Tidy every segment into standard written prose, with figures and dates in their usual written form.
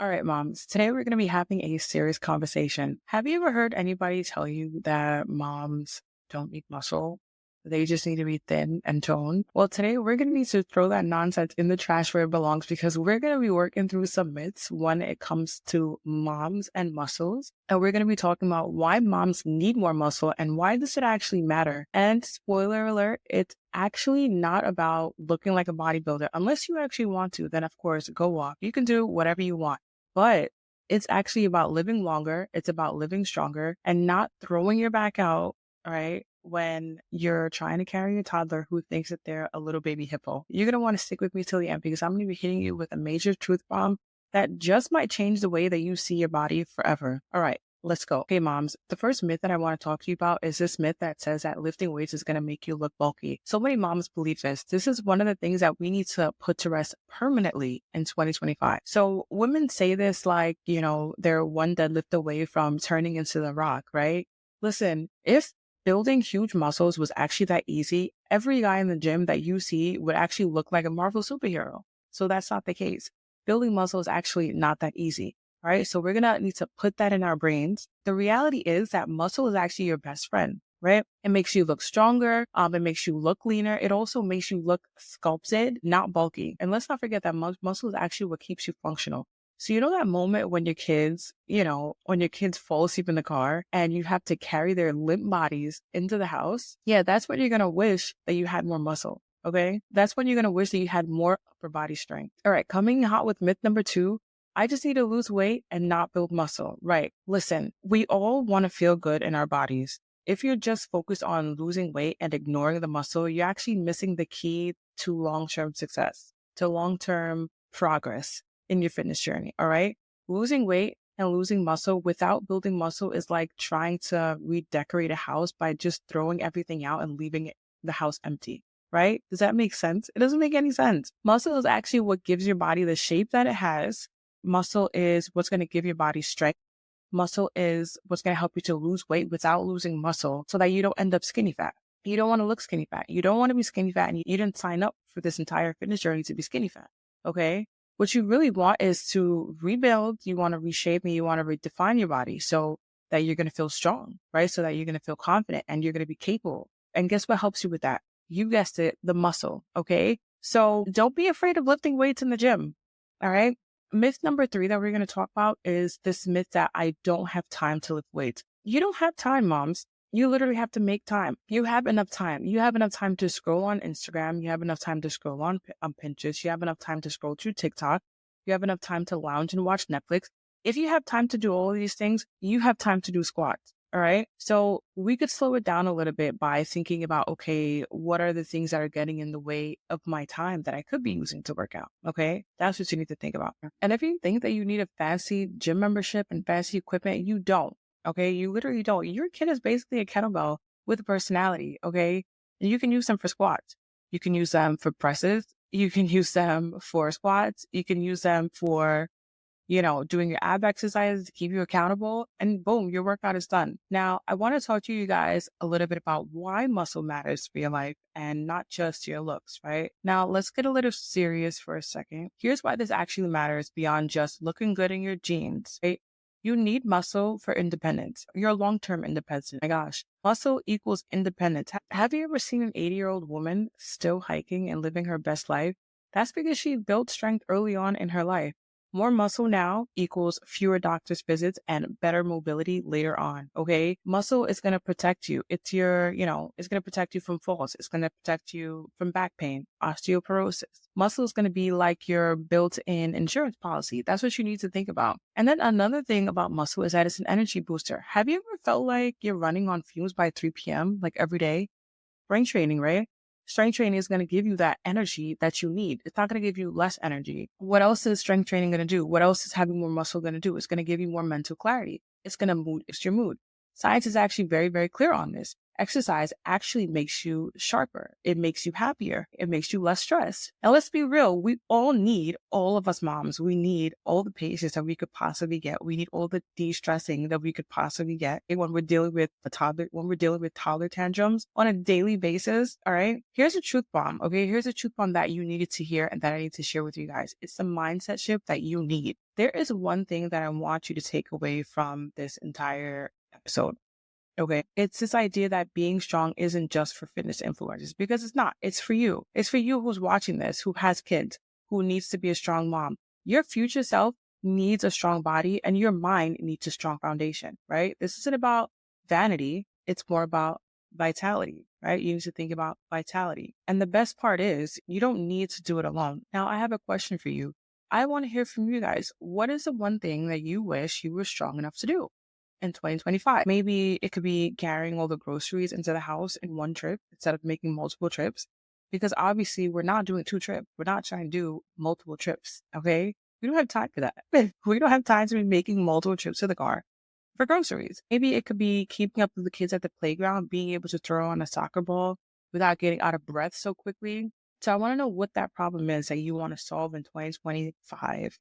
All right, moms. Today we're going to be having a serious conversation. Have you ever heard anybody tell you that moms don't need muscle? They just need to be thin and toned. Well, today we're going to need to throw that nonsense in the trash where it belongs because we're going to be working through some myths when it comes to moms and muscles. And we're going to be talking about why moms need more muscle and why does it actually matter. And spoiler alert, it's actually not about looking like a bodybuilder. Unless you actually want to, then of course, go off. You can do whatever you want. But it's actually about living longer. It's about living stronger and not throwing your back out, right? When you're trying to carry a toddler who thinks that they're a little baby hippo. You're going to want to stick with me till the end because I'm going to be hitting you with a major truth bomb that just might change the way that you see your body forever. All right. Let's go. Okay, moms, the first myth that I want to talk to you about is this myth that says that lifting weights is going to make you look bulky. So many moms believe this. This is one of the things that we need to put to rest permanently in 2025. So women say this like, they're one deadlift away from turning into the rock, right? Listen, if building huge muscles was actually that easy, every guy in the gym that you see would actually look like a Marvel superhero. So that's not the case. Building muscle is actually not that easy. All right. So we're going to need to put that in our brains. The reality is that muscle is actually your best friend, right? It makes you look stronger. It makes you look leaner. It also makes you look sculpted, not bulky. And let's not forget that muscle is actually what keeps you functional. So you know that moment when your kids, when your kids fall asleep in the car and you have to carry their limp bodies into the house? Yeah, that's when you're going to wish that you had more muscle. Okay. That's when you're going to wish that you had more upper body strength. All right. Coming hot with myth number 2. I just need to lose weight and not build muscle. Right. Listen, we all want to feel good in our bodies. If you're just focused on losing weight and ignoring the muscle, you're actually missing the key to long-term success, to long-term progress in your fitness journey. All right. Losing weight and losing muscle without building muscle is like trying to redecorate a house by just throwing everything out and leaving the house empty. Right? Does that make sense? It doesn't make any sense. Muscle is actually what gives your body the shape that it has. Muscle is what's going to give your body strength. Muscle is what's going to help you to lose weight without losing muscle so that you don't end up skinny fat. You don't want to look skinny fat. You don't want to be skinny fat and you didn't sign up for this entire fitness journey to be skinny fat. Okay. What you really want is to rebuild. You want to reshape and you want to redefine your body so that you're going to feel strong, right? So that you're going to feel confident and you're going to be capable. And guess what helps you with that? You guessed it, the muscle. Okay. So don't be afraid of lifting weights in the gym. All right. Myth number 3 that we're going to talk about is this myth that I don't have time to lift weights. You don't have time, moms. You literally have to make time. You have enough time. You have enough time to scroll on Instagram. You have enough time to scroll on Pinterest. You have enough time to scroll through TikTok. You have enough time to lounge and watch Netflix. If you have time to do all of these things, you have time to do squats. All right. So we could slow it down a little bit by thinking about, okay, what are the things that are getting in the way of my time that I could be using to work out? Okay. That's what you need to think about. And if you think that you need a fancy gym membership and fancy equipment, you don't. Okay. You literally don't. Your kid is basically a kettlebell with a personality. Okay. And you can use them for squats. You can use them for presses. You can use them for squats. You can use them for doing your ab exercises to keep you accountable, and boom, your workout is done. Now, I want to talk to you guys a little bit about why muscle matters for your life and not just your looks, right? Now, let's get a little serious for a second. Here's why this actually matters beyond just looking good in your jeans, right? You need muscle for independence, your long-term independence. My gosh, muscle equals independence. Have you ever seen an 80-year-old woman still hiking and living her best life? That's because she built strength early on in her life. More muscle now equals fewer doctor's visits and better mobility later on. Okay. Muscle is going to protect you. It's it's going to protect you from falls. It's going to protect you from back pain, osteoporosis. Muscle is going to be like your built-in insurance policy. That's what you need to think about. And then another thing about muscle is that it's an energy booster. Have you ever felt like you're running on fumes by 3 p.m. like every day? Strength training, right? Strength training is going to give you that energy that you need. It's not going to give you less energy. What else is strength training going to do? What else is having more muscle going to do? It's going to give you more mental clarity. It's going to boost your mood. Science is actually very, very clear on this. Exercise actually makes you sharper. It makes you happier. It makes you less stressed. And let's be real, we all need, all of us moms, we need all the patience that we could possibly get. We need all the de-stressing that we could possibly get when we're dealing with toddler tantrums on a daily basis. All right. Here's a truth bomb. Okay. Here's a truth bomb that you needed to hear and that I need to share with you guys. It's the mindset shift that you need. There is one thing that I want you to take away from this entire episode. Okay. It's this idea that being strong isn't just for fitness influencers, because it's not. It's for you. It's for you who's watching this, who has kids, who needs to be a strong mom. Your future self needs a strong body and your mind needs a strong foundation, right? This isn't about vanity. It's more about vitality, right? You need to think about vitality. And the best part is you don't need to do it alone. Now, I have a question for you. I want to hear from you guys. What is the one thing that you wish you were strong enough to do in 2025? Maybe it could be carrying all the groceries into the house in one trip instead of making multiple trips. Because obviously we're not doing 2 trips. We're not trying to do multiple trips. Okay. We don't have time for that. We don't have time to be making multiple trips to the car for groceries. Maybe it could be keeping up with the kids at the playground, being able to throw on a soccer ball without getting out of breath so quickly. So I want to know what that problem is that you want to solve in 2025,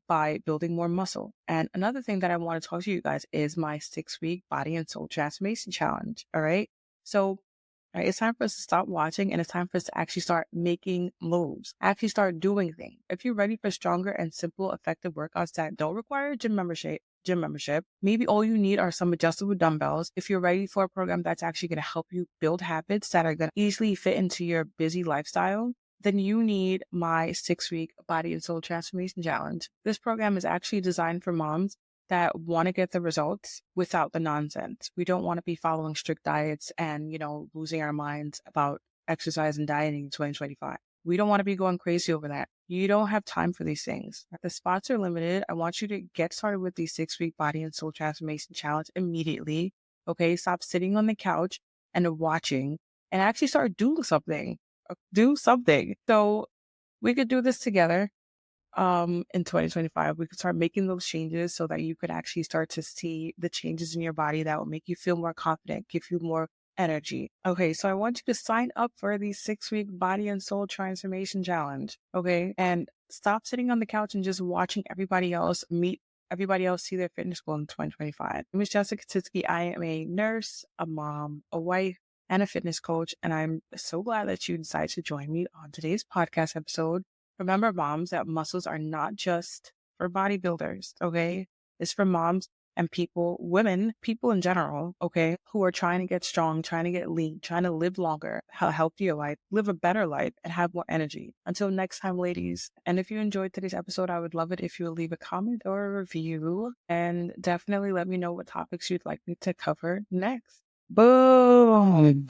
by building more muscle. And another thing that I want to talk to you guys is my 6-week body and soul transformation challenge. All right. So it's time for us to stop watching and it's time for us to actually start making moves, actually start doing things. If you're ready for stronger and simple, effective workouts that don't require a gym membership, maybe all you need are some adjustable dumbbells. If you're ready for a program that's actually going to help you build habits that are going to easily fit into your busy lifestyle, then you need my 6-week body and soul transformation challenge. This program is actually designed for moms that want to get the results without the nonsense. We don't want to be following strict diets and, losing our minds about exercise and dieting in 2025. We don't want to be going crazy over that. You don't have time for these things. The spots are limited. I want you to get started with the 6-week body and soul transformation challenge immediately. Okay. Stop sitting on the couch and watching and actually start doing something. Do something. So we could do this together. In 2025, we could start making those changes so that you could actually start to see the changes in your body that will make you feel more confident, give you more energy. Okay, so I want you to sign up for the 6-week body and soul transformation challenge. Okay, and stop sitting on the couch and just watching everybody else see their fitness goal in 2025. My name is Jessica Titsky. I am a nurse, a mom, a wife, and a fitness coach. And I'm so glad that you decided to join me on today's podcast episode. Remember, moms, that muscles are not just for bodybuilders, okay? It's for moms and people in general, okay, who are trying to get strong, trying to get lean, trying to live longer, a healthier life, live a better life, and have more energy. Until next time, ladies. And if you enjoyed today's episode, I would love it if you would leave a comment or a review. And definitely let me know what topics you'd like me to cover next. Boom.